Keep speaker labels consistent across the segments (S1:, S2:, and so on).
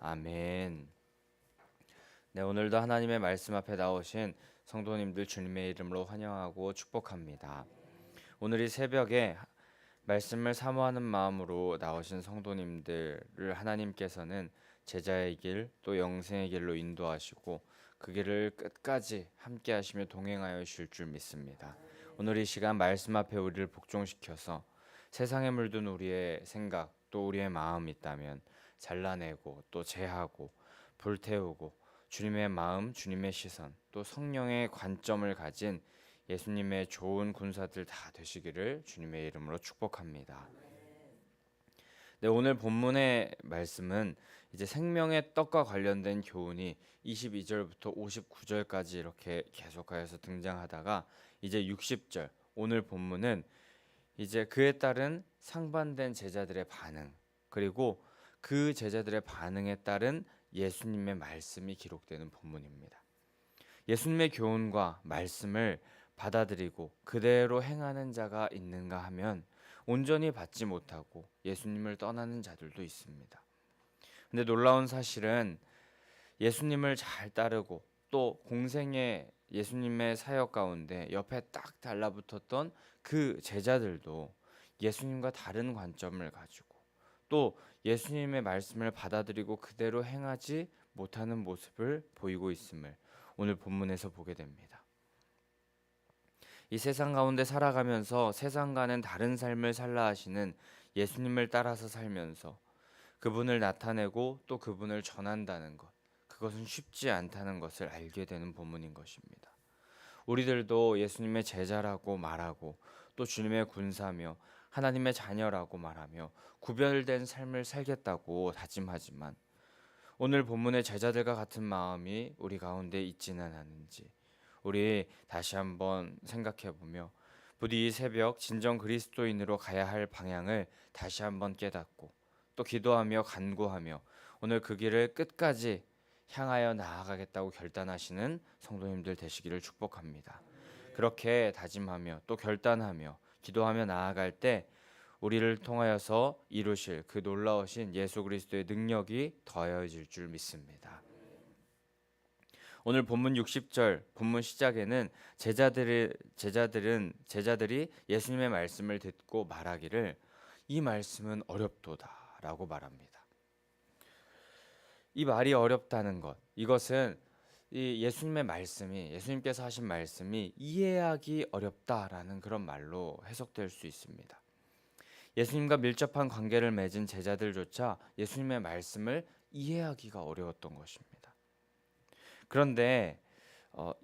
S1: 아멘. 네, 오늘도 하나님의 말씀 앞에 나오신 성도님들 주님의 이름으로 환영하고 축복합니다. 오늘 이 새벽에 말씀을 사모하는 마음으로 나오신 성도님들을 하나님께서는 제자의 길, 또 영생의 길로 인도하시고 그 길을 끝까지 함께 하시며 동행하여 주실 줄 믿습니다. 오늘 이 시간 말씀 앞에 우리를 복종시켜서 세상에 물든 우리의 생각, 또 우리의 마음이 있다면 잘라내고 또 제하고 불태우고 주님의 마음, 주님의 시선, 또 성령의 관점을 가진 예수님의 좋은 군사들 다 되시기를 주님의 이름으로 축복합니다. 네, 오늘 본문의 말씀은 이제 생명의 떡과 관련된 교훈이 22절부터 59절까지 이렇게 계속하여서 등장하다가 이제 60절, 오늘 본문은 이제 그에 따른 상반된 제자들의 반응, 그리고 그 제자들의 반응에 따른 예수님의 말씀이 기록되는 본문입니다. 예수님의 교훈과 말씀을 받아들이고 그대로 행하는 자가 있는가 하면 온전히 받지 못하고 예수님을 떠나는 자들도 있습니다. 근데 놀라운 사실은 예수님을 잘 따르고 또 공생의 예수님의 사역 가운데 옆에 딱 달라붙었던 그 제자들도 예수님과 다른 관점을 가지고 또 예수님의 말씀을 받아들이고 그대로 행하지 못하는 모습을 보이고 있음을 오늘 본문에서 보게 됩니다. 이 세상 가운데 살아가면서 세상과는 다른 삶을 살라 하시는 예수님을 따라서 살면서 그분을 나타내고 또 그분을 전한다는 것, 그것은 쉽지 않다는 것을 알게 되는 본문인 것입니다. 우리들도 예수님의 제자라고 말하고 또 주님의 군사며 하나님의 자녀라고 말하며 구별된 삶을 살겠다고 다짐하지만 오늘 본문의 제자들과 같은 마음이 우리 가운데 있지는 않은지 우리 다시 한번 생각해 보며 부디 이 새벽 진정 그리스도인으로 가야 할 방향을 다시 한번 깨닫고 또 기도하며 간구하며 오늘 그 길을 끝까지 향하여 나아가겠다고 결단하시는 성도님들 되시기를 축복합니다. 그렇게 다짐하며 또 결단하며 기도하며 나아갈 때 우리를 통하여서 이루실 그 놀라우신 예수 그리스도의 능력이 더해질 줄 믿습니다. 오늘 본문 60절 본문 시작에는 제자들이 예수님의 말씀을 듣고 말하기를 이 말씀은 어렵도다라고 말합니다. 이 말이 어렵다는 것, 이것은 이 예수님께서 하신 말씀이 이해하기 어렵다라는 그런 말로 해석될 수 있습니다. 예수님과 밀접한 관계를 맺은 제자들조차 예수님의 말씀을 이해하기가 어려웠던 것입니다. 그런데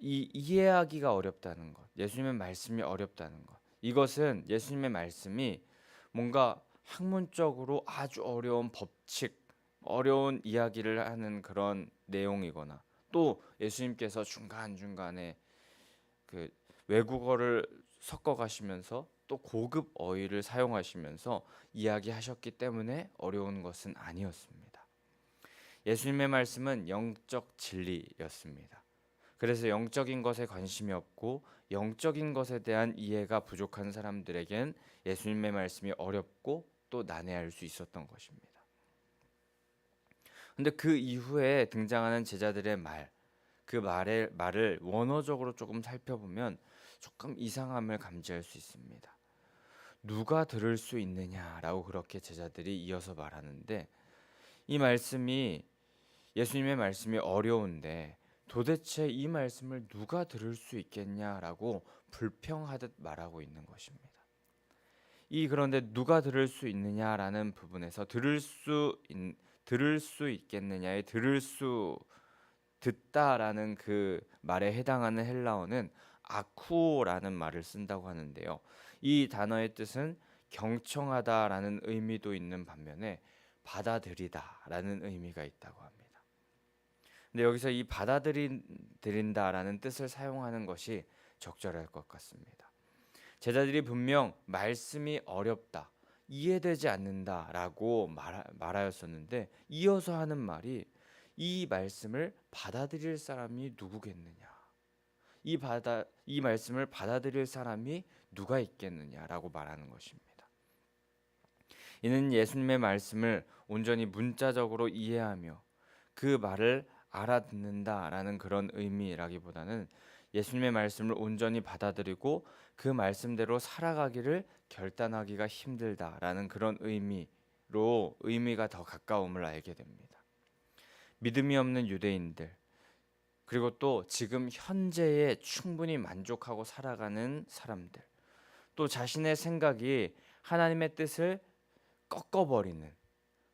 S1: 이 이해하기가 어렵다는 것, 예수님의 말씀이 어렵다는 것, 이것은 예수님의 말씀이 뭔가 학문적으로 아주 어려운 법칙, 어려운 이야기를 하는 그런 내용이거나 또 예수님께서 중간중간에 그 외국어를 섞어 가시면서 또 고급 어휘를 사용하시면서 이야기하셨기 때문에 어려운 것은 아니었습니다. 예수님의 말씀은 영적 진리였습니다. 그래서 영적인 것에 관심이 없고 영적인 것에 대한 이해가 부족한 사람들에겐 예수님의 말씀이 어렵고 또 난해할 수 있었던 것입니다. 근데 그 이후에 등장하는 제자들의 그 말을 원어적으로 조금 살펴보면 조금 이상함을 감지할 수 있습니다. 누가 들을 수 있느냐라고 그렇게 제자들이 이어서 말하는데 이 말씀이 예수님의 말씀이 어려운데 도대체 이 말씀을 누가 들을 수 있겠냐라고 불평하듯 말하고 있는 것입니다. 그런데 누가 들을 수 있느냐라는 부분에서 들을 수 있겠느냐에 듣다라는 그 말에 해당하는 헬라어는 아쿠오라는 말을 쓴다고 하는데요. 이 단어의 뜻은 경청하다라는 의미도 있는 반면에 받아들이다라는 의미가 있다고 합니다. 근데 여기서 이 받아들인다라는 뜻을 사용하는 것이 적절할 것 같습니다. 제자들이 분명 말씀이 어렵다, 이해되지 않는다라고 말하였었는데 이어서 하는 말이 이 말씀을 받아들일 사람이 누구겠느냐? 이 말씀을 받아들일 사람이 누가 있겠느냐라고 말하는 것입니다. 이는 예수님의 말씀을 온전히 문자적으로 이해하며 그 말을 알아듣는다라는 그런 의미라기보다는 예수님의 말씀을 온전히 받아들이고 그 말씀대로 살아가기를 결단하기가 힘들다라는 그런 의미가 더 가까움을 알게 됩니다. 믿음이 없는 유대인들, 그리고 또 지금 현재에 충분히 만족하고 살아가는 사람들, 또 자신의 생각이 하나님의 뜻을 꺾어버리는,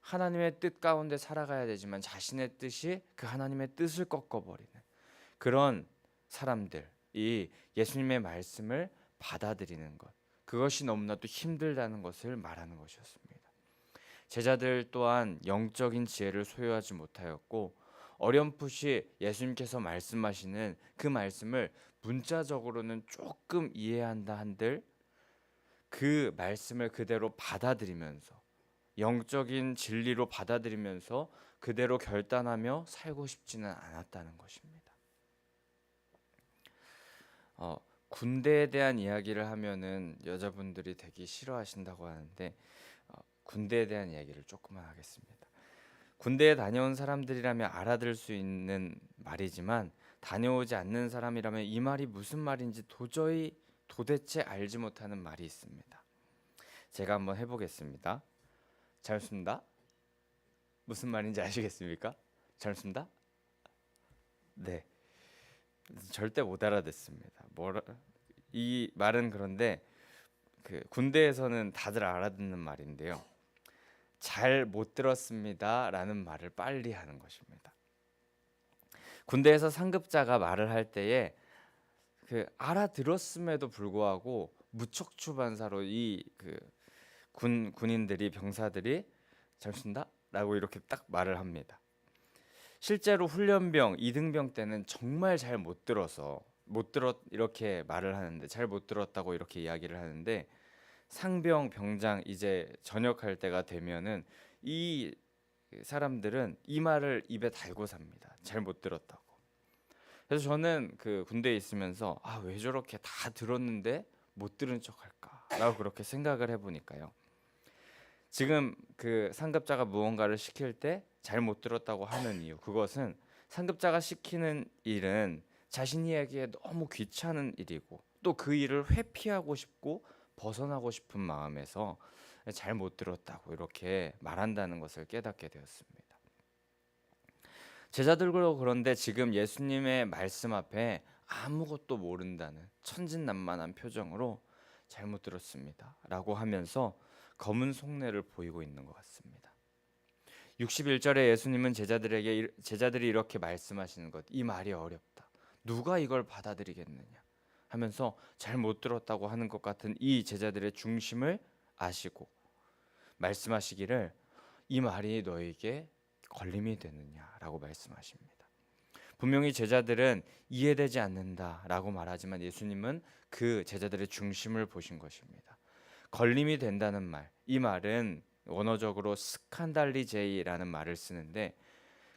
S1: 하나님의 뜻 가운데 살아가야 되지만 자신의 뜻이 그 하나님의 뜻을 꺾어버리는 그런 사람들이 예수님의 말씀을 받아들이는 것, 그것이 너무나도 힘들다는 것을 말하는 것이었습니다. 제자들 또한 영적인 지혜를 소유하지 못하였고 어렴풋이 예수님께서 말씀하시는 그 말씀을 문자적으로는 조금 이해한다 한들 그 말씀을 그대로 받아들이면서 영적인 진리로 받아들이면서 그대로 결단하며 살고 싶지는 않았다는 것입니다. 군대에 대한 이야기를 하면은 여자분들이 되게 싫어하신다고 하는데 군대에 대한 이야기를 조금만 하겠습니다. 군대에 다녀온 사람들이라면 알아들을 수 있는 말이지만 다녀오지 않는 사람이라면 이 말이 무슨 말인지 도대체 알지 못하는 말이 있습니다. 제가 한번 해보겠습니다. 잘 쏜다? 무슨 말인지 아시겠습니까? 잘 쏜다? 네, 절대 못 알아듣습니다. 이 말은 그런데 그 군대에서는 다들 알아듣는 말인데요. 잘 못 들었습니다라는 말을 빨리 하는 것입니다. 군대에서 상급자가 말을 할 때에 그 알아들었음에도 불구하고 무척추반사로 이 그 군인들이 병사들이 잘 쓴다라고 이렇게 딱 말을 합니다. 실제로 훈련병, 이등병 때는 정말 잘 못 들어서 못 들었 이렇게 말을 하는데 잘 못 들었다고 이렇게 이야기를 하는데 상병, 병장 이제 전역할 때가 되면은 이 사람들은 이 말을 입에 달고 삽니다. 잘 못 들었다고. 그래서 저는 그 군대에 있으면서 왜 저렇게 다 들었는데 못 들은 척할까라고 그렇게 생각을 해보니까요. 지금 그 상급자가 무언가를 시킬 때 잘 못 들었다고 하는 이유, 그것은 상급자가 시키는 일은 자신이 하기에 너무 귀찮은 일이고 또 그 일을 회피하고 싶고 벗어나고 싶은 마음에서 잘 못 들었다고 이렇게 말한다는 것을 깨닫게 되었습니다. 제자들도 그런데 지금 예수님의 말씀 앞에 아무것도 모른다는 천진난만한 표정으로 잘못 들었습니다 라고 하면서 검은 속내를 보이고 있는 것 같습니다. 61절에 예수님은 제자들이 이렇게 말씀하시는 것, 이 말이 어렵다, 누가 이걸 받아들이겠느냐 하면서 잘 못 들었다고 하는 것 같은 이 제자들의 중심을 아시고 말씀하시기를 이 말이 너에게 걸림이 되느냐라고 말씀하십니다. 분명히 제자들은 이해되지 않는다라고 말하지만 예수님은 그 제자들의 중심을 보신 것입니다. 걸림이 된다는 말, 이 말은 원어적으로 스칸달리제이라는 말을 쓰는데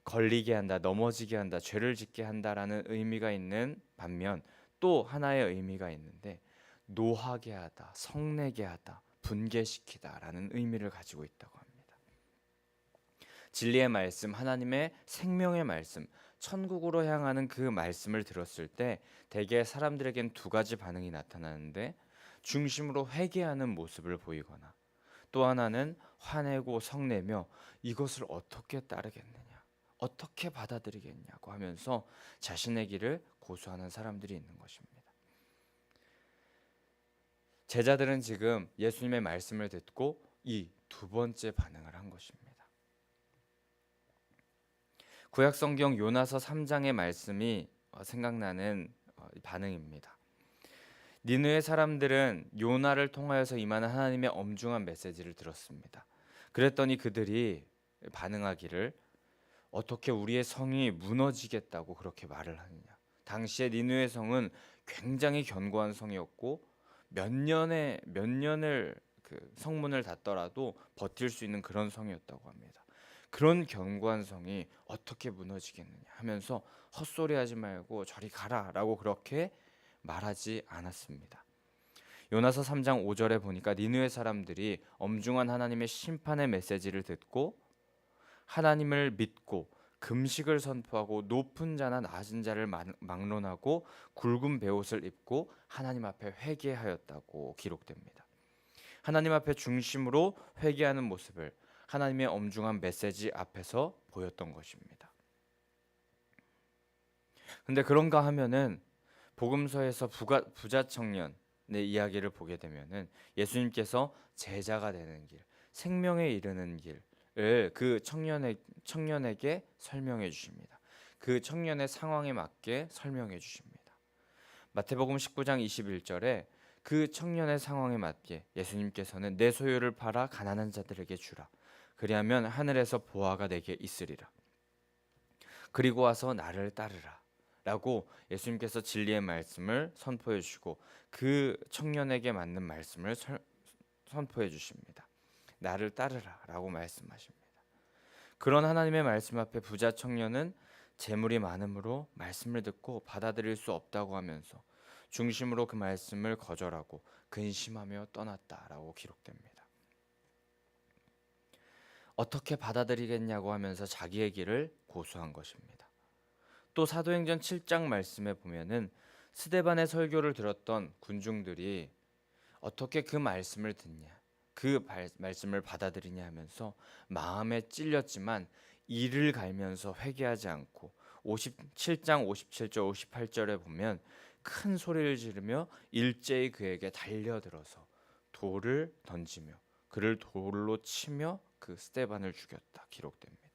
S1: 걸리게 한다, 넘어지게 한다, 죄를 짓게 한다라는 의미가 있는 반면 또 하나의 의미가 있는데 노하게 하다, 성내게 하다, 분개시키다라는 의미를 가지고 있다고 합니다. 진리의 말씀, 하나님의 생명의 말씀, 천국으로 향하는 그 말씀을 들었을 때 대개 사람들에겐 두 가지 반응이 나타나는데 중심으로 회개하는 모습을 보이거나 또 하나는 화내고 성내며 이것을 어떻게 따르겠느냐, 어떻게 받아들이겠냐고 하면서 자신의 길을 고수하는 사람들이 있는 것입니다. 제자들은 지금 예수님의 말씀을 듣고 이 두 번째 반응을 한 것입니다. 구약 성경 요나서 3장의 말씀이 생각나는 반응입니다. 니느웨 사람들은 요나를 통하여서 임하는 하나님의 엄중한 메시지를 들었습니다. 그랬더니 그들이 반응하기를 어떻게 우리의 성이 무너지겠다고 그렇게 말을 하느냐. 당시에 니느웨 성은 굉장히 견고한 성이었고 몇 년을 그 성문을 닫더라도 버틸 수 있는 그런 성이었다고 합니다. 그런 견고한 성이 어떻게 무너지겠느냐 하면서 헛소리하지 말고 저리 가라라고 그렇게 말하지 않았습니다. 요나서 3장 5절에 보니까 니느웨 사람들이 엄중한 하나님의 심판의 메시지를 듣고 하나님을 믿고 금식을 선포하고 높은 자나 낮은 자를 막론하고 굵은 베옷을 입고 하나님 앞에 회개하였다고 기록됩니다. 하나님 앞에 중심으로 회개하는 모습을 하나님의 엄중한 메시지 앞에서 보였던 것입니다. 근데 그런가 하면은 복음서에서 부자 청년의 이야기를 보게 되면은 예수님께서 제자가 되는 길, 생명에 이르는 길을 그 청년에게 설명해 주십니다. 그 청년의 상황에 맞게 설명해 주십니다. 마태복음 19장 21절에 그 청년의 상황에 맞게 예수님께서는 내 소유를 팔아 가난한 자들에게 주라. 그리하면 하늘에서 보화가 내게 있으리라. 그리고 와서 나를 따르라. 라고 예수님께서 진리의 말씀을 선포해 주시고 그 청년에게 맞는 말씀을 선포해 주십니다. 나를 따르라 라고 말씀하십니다. 그런 하나님의 말씀 앞에 부자 청년은 재물이 많음으로 말씀을 듣고 받아들일 수 없다고 하면서 중심으로 그 말씀을 거절하고 근심하며 떠났다라고 기록됩니다. 어떻게 받아들이겠냐고 하면서 자기의 길을 고수한 것입니다. 또 사도행전 7장 말씀에 보면은 스데반의 설교를 들었던 군중들이 어떻게 그 말씀을 듣냐, 그 말씀을 받아들이냐 하면서 마음에 찔렸지만 이를 갈면서 회개하지 않고 57장 57절 58절에 보면 큰 소리를 지르며 일제히 그에게 달려들어서 돌을 던지며 그를 돌로 치며 그 스데반을 죽였다 기록됩니다.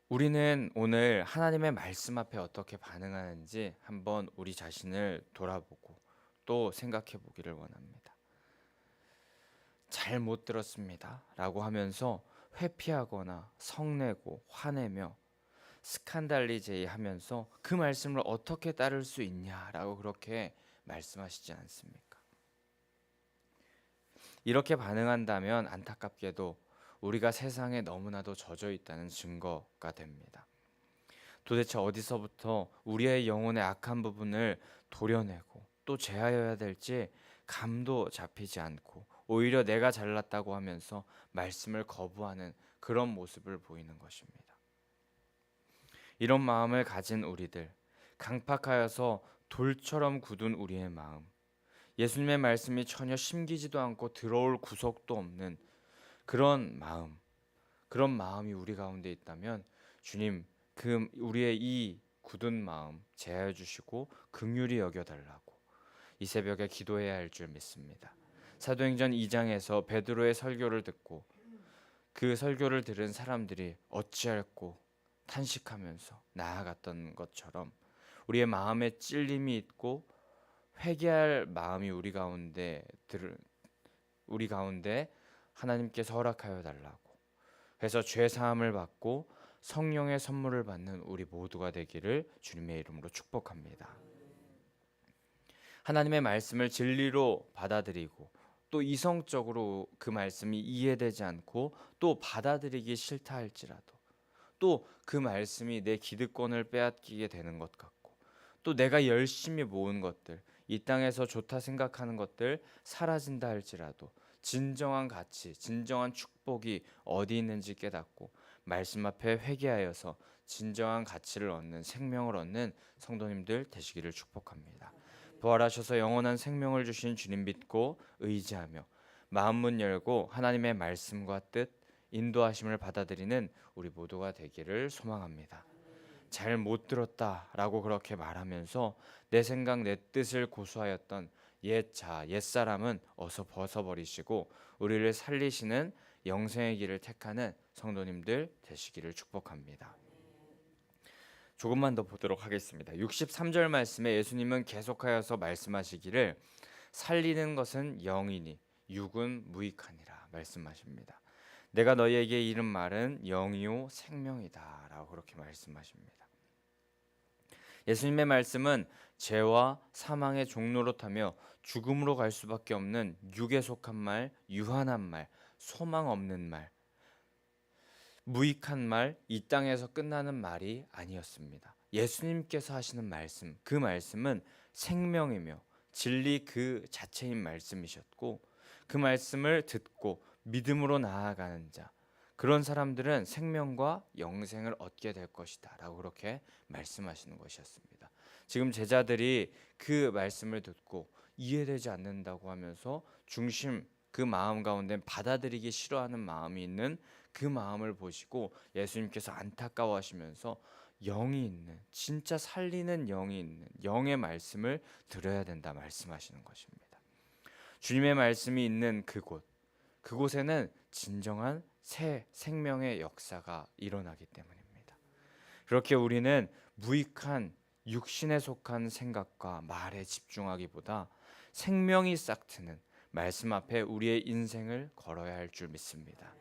S1: 우리는 오늘 하나님의 말씀 앞에 어떻게 반응하는지 한번 우리 자신을 돌아보고 또 생각해 보기를 원합니다. 잘 못 들었습니다 라고 하면서 회피하거나 성내고 화내며 스칸달리제이 하면서 그 말씀을 어떻게 따를 수 있냐라고 그렇게 말씀하시지 않습니까? 이렇게 반응한다면 안타깝게도 우리가 세상에 너무나도 젖어 있다는 증거가 됩니다. 도대체 어디서부터 우리의 영혼의 악한 부분을 도려내고 또 제하여야 될지 감도 잡히지 않고 오히려 내가 잘났다고 하면서 말씀을 거부하는 그런 모습을 보이는 것입니다. 이런 마음을 가진 우리들, 강팍하여서 돌처럼 굳은 우리의 마음, 예수님의 말씀이 전혀 심기지도 않고 들어올 구석도 없는 그런 마음이 우리 가운데 있다면 주님 그 우리의 이 굳은 마음 제하여 주시고 긍휼히 여겨 달라고 이 새벽에 기도해야 할 줄 믿습니다. 사도행전 2장에서 베드로의 설교를 듣고 그 설교를 들은 사람들이 어찌할꼬 탄식하면서 나아갔던 것처럼 우리의 마음에 찔림이 있고 회개할 마음이 우리 가운데 하나님께서 허락하여 달라고 그래서 죄 사함을 받고 성령의 선물을 받는 우리 모두가 되기를 주님의 이름으로 축복합니다. 하나님의 말씀을 진리로 받아들이고 또 이성적으로 그 말씀이 이해되지 않고 또 받아들이기 싫다 할지라도 또 그 말씀이 내 기득권을 빼앗기게 되는 것 같고 또 내가 열심히 모은 것들 이 땅에서 좋다 생각하는 것들 사라진다 할지라도 진정한 가치, 진정한 축복이 어디 있는지 깨닫고 말씀 앞에 회개하여서 진정한 가치를 얻는 생명을 얻는 성도님들 되시기를 축복합니다. 부활하셔서 영원한 생명을 주신 주님 믿고 의지하며 마음 문 열고 하나님의 말씀과 뜻, 인도하심을 받아들이는 우리 모두가 되기를 소망합니다. 잘 못 들었다라고 그렇게 말하면서 내 생각 내 뜻을 고수하였던 옛사람은 어서 벗어버리시고 우리를 살리시는 영생의 길을 택하는 성도님들 되시기를 축복합니다. 조금만 더 보도록 하겠습니다. 63절 말씀에 예수님은 계속하여서 말씀하시기를 살리는 것은 영이니 육은 무익하니라 말씀하십니다. 내가 너희에게 이른 말은 영이요 생명이다 라고 그렇게 말씀하십니다. 예수님의 말씀은 죄와 사망의 종로로 타며 죽음으로 갈 수밖에 없는 육에 속한 말, 유한한 말, 소망 없는 말, 무익한 말, 이 땅에서 끝나는 말이 아니었습니다. 예수님께서 하시는 말씀, 그 말씀은 생명이며 진리 그 자체인 말씀이셨고 그 말씀을 듣고 믿음으로 나아가는 자, 그런 사람들은 생명과 영생을 얻게 될 것이다 라고 그렇게 말씀하시는 것이었습니다. 지금 제자들이 그 말씀을 듣고 이해되지 않는다고 하면서 그 마음 가운데 받아들이기 싫어하는 마음이 있는 그 마음을 보시고 예수님께서 안타까워하시면서 영이 있는, 진짜 살리는 영이 있는 영의 말씀을 들어야 된다 말씀하시는 것입니다. 주님의 말씀이 있는 그곳에는 진정한 새 생명의 역사가 일어나기 때문입니다. 그렇게 우리는 무익한 육신에 속한 생각과 말에 집중하기보다 생명이 싹트는 말씀 앞에 우리의 인생을 걸어야 할 줄 믿습니다.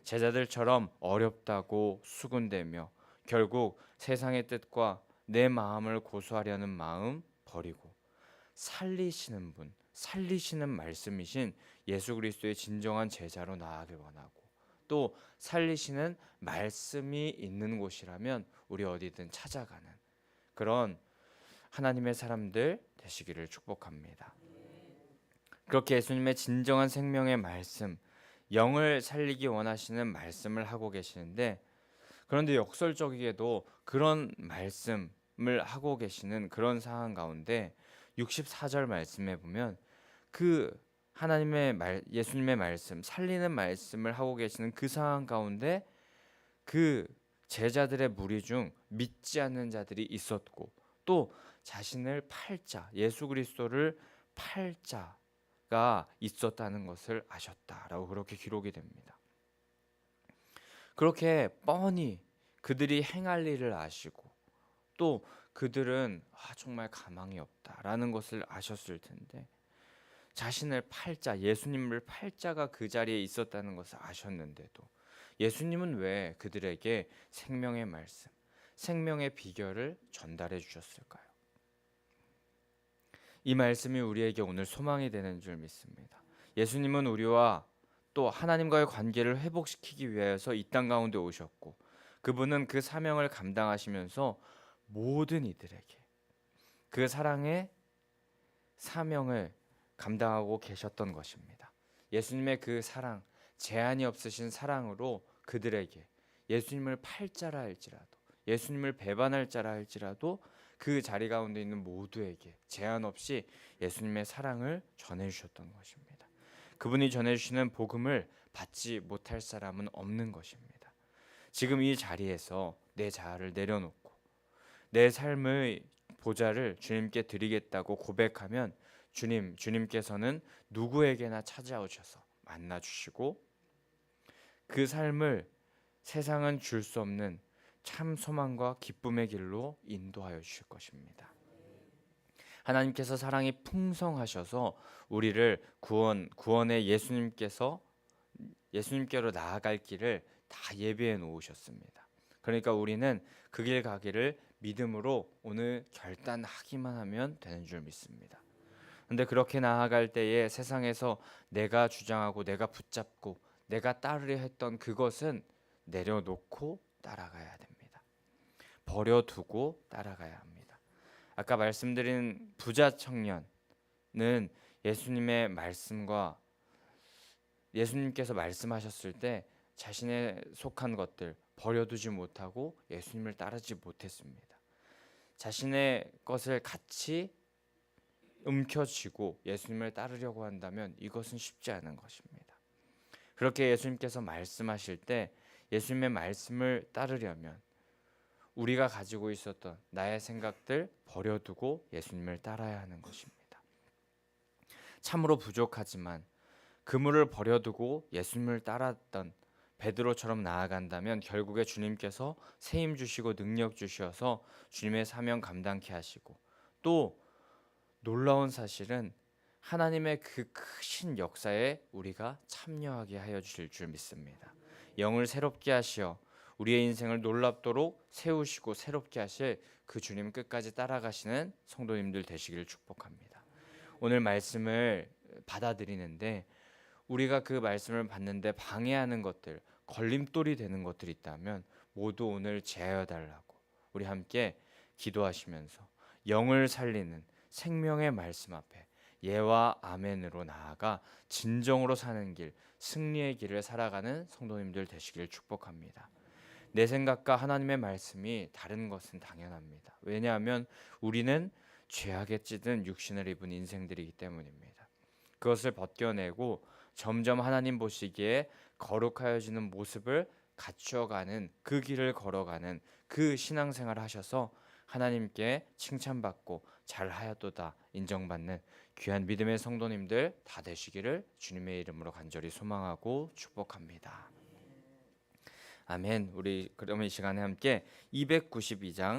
S1: 제자들처럼 어렵다고 수군대며 결국 세상의 뜻과 내 마음을 고수하려는 마음 버리고 살리시는 분, 살리시는 말씀이신 예수 그리스도의 진정한 제자로 나아가길 원하고, 또 살리시는 말씀이 있는 곳이라면 우리 어디든 찾아가는 그런 하나님의 사람들 되시기를 축복합니다. 그렇게 예수님의 진정한 생명의 말씀, 영을 살리기 원하시는 말씀을 하고 계시는데, 그런데 역설적이게도 그런 말씀을 하고 계시는 그런 상황 가운데 64절 말씀에 보면 그 예수님의 말씀, 살리는 말씀을 하고 계시는 그 상황 가운데 그 제자들의 무리 중 믿지 않는 자들이 있었고, 또 자신을 팔자, 예수 그리스도를 팔자가 있었다는 것을 아셨다라고 그렇게 기록이 됩니다. 그렇게 뻔히 그들이 행할 일을 아시고, 또 그들은 정말 가망이 없다라는 것을 아셨을 텐데, 자신을 팔자, 예수님을 팔자가 그 자리에 있었다는 것을 아셨는데도 예수님은 왜 그들에게 생명의 말씀, 생명의 비결을 전달해 주셨을까요? 이 말씀이 우리에게 오늘 소망이 되는 줄 믿습니다. 예수님은 우리와 또 하나님과의 관계를 회복시키기 위해서 이 땅 가운데 오셨고, 그분은 그 사명을 감당하시면서 모든 이들에게 그 사랑의 사명을 감당하고 계셨던 것입니다. 예수님의 그 사랑, 제한이 없으신 사랑으로 그들에게 예수님을 팔자라 할지라도, 예수님을 배반할 자라 할지라도 그 자리 가운데 있는 모두에게 제한 없이 예수님의 사랑을 전해주셨던 것입니다. 그분이 전해주시는 복음을 받지 못할 사람은 없는 것입니다. 지금 이 자리에서 내 자아를 내려놓고 내 삶의 보좌를 주님께 드리겠다고 고백하면 주님께서는 누구에게나 찾아오셔서 만나주시고 그 삶을 세상은 줄 수 없는 참 소망과 기쁨의 길로 인도하여 주실 것입니다. 하나님께서 사랑이 풍성하셔서 우리를 구원의 예수님께로 나아갈 길을 다 예비해 놓으셨습니다. 그러니까 우리는 그 길 가기를 믿음으로 오늘 결단하기만 하면 되는 줄 믿습니다. 근데 그렇게 나아갈 때에 세상에서 내가 주장하고 내가 붙잡고 내가 따르려 했던 그것은 내려놓고 따라가야 됩니다. 버려두고 따라가야 합니다. 아까 말씀드린 부자 청년은 예수님의 말씀과 예수님께서 말씀하셨을 때 자신의 속한 것들 버려두지 못하고 예수님을 따르지 못했습니다. 자신의 것을 같이 움켜쥐고 예수님을 따르려고 한다면 이것은 쉽지 않은 것입니다. 그렇게 예수님께서 말씀하실 때 예수님의 말씀을 따르려면 우리가 가지고 있었던 나의 생각들 버려두고 예수님을 따라야 하는 것입니다. 참으로 부족하지만 그물을 버려두고 예수님을 따랐던 베드로처럼 나아간다면 결국에 주님께서 새 힘 주시고 능력 주셔서 주님의 사명 감당케 하시고, 또 놀라운 사실은 하나님의 그 크신 역사에 우리가 참여하게 하여 주실 줄 믿습니다. 영을 새롭게 하시어 우리의 인생을 놀랍도록 세우시고 새롭게 하실 그 주님 끝까지 따라가시는 성도님들 되시기를 축복합니다. 오늘 말씀을 받아들이는데 우리가 그 말씀을 받는데 방해하는 것들, 걸림돌이 되는 것들이 있다면 모두 오늘 제하여 달라고 우리 함께 기도하시면서 영을 살리는 생명의 말씀 앞에 예와 아멘으로 나아가 진정으로 사는 길, 승리의 길을 살아가는 성도님들 되시길 축복합니다. 내 생각과 하나님의 말씀이 다른 것은 당연합니다. 왜냐하면 우리는 죄악에 찌든 육신을 입은 인생들이기 때문입니다. 그것을 벗겨내고 점점 하나님 보시기에 거룩하여지는 모습을 갖추어가는 그 길을 걸어가는 그 신앙생활을 하셔서 하나님께 칭찬받고 잘하였도다 인정받는 귀한 믿음의 성도님들 다 되시기를 주님의 이름으로 간절히 소망하고 축복합니다. 아멘. 우리 그러면 이 시간에 함께 292장